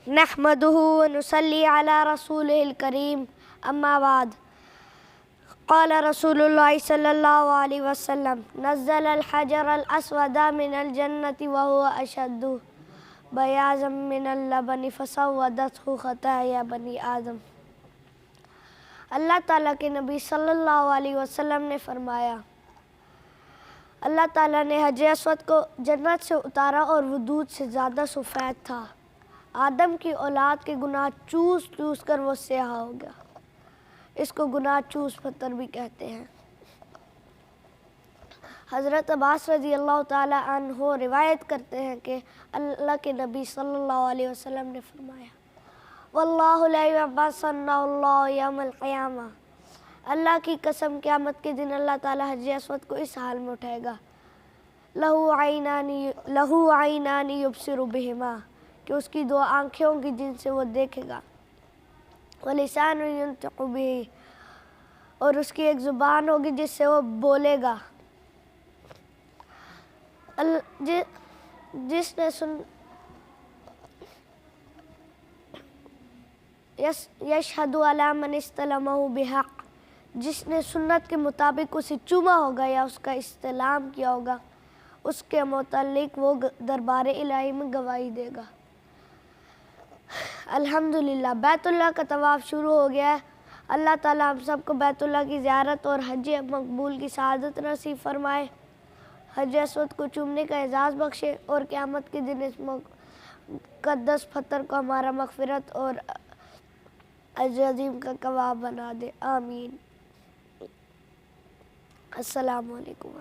نحمده ونصلي على رسوله الكريم أما بعد قال رسول الله صلى الله عليه وسلم نزل الحجر الأسود من الجنة وهو أشد بياضا من اللبن فسودته خطايا بني آدم۔ اللہ تعالیٰ کے نبی صلی اللہ علیہ وسلم نے فرمایا، اللہ تعالیٰ نے حجر اسود کو جنت سے اتارا اور وہ دودھ سے زیادہ سفید تھا۔ آدم کی اولاد کے گناہ چوس چوس کر وہ سیاہ ہو گیا۔ اس کو گناہ چوس پتھر بھی کہتے ہیں۔ حضرت عباس رضی اللہ تعالیٰ عنہ روایت کرتے ہیں کہ اللہ کے نبی صلی اللہ علیہ وسلم نے فرمایا، واللہ لا یبعثن اللہ یوم القیامہ، اللہ کی قسم قیامت کے دن اللہ تعالیٰ حجر اسود کو اس حال میں اٹھائے گا، لہو عینان یبصر بہما، کہ اس کی دو آنکھیں ہوں گی جن سے وہ دیکھے گا، ولسان ینطق بہ، اور اس کی ایک زبان ہوگی جس سے وہ بولے گا۔ جس نے یشہد علی من استلمہ بحق، جس نے سنت کے مطابق اسے چوما ہوگا یا اس کا استلام کیا ہوگا، اس کے متعلق وہ دربار الہی میں گواہی دے گا۔ الحمدللہ بیت اللہ کا طواف شروع ہو گیا ہے۔ اللہ تعالیٰ ہم سب کو بیت اللہ کی زیارت اور حج مقبول کی سعادت نصیب فرمائے، حجر اسود کو چومنے کا اعزاز بخشے، اور قیامت کے دن اس مقدس پتھر کو ہمارا مغفرت اور اجر عظیم کا گواہ بنا دے، آمین۔ السلام علیکم۔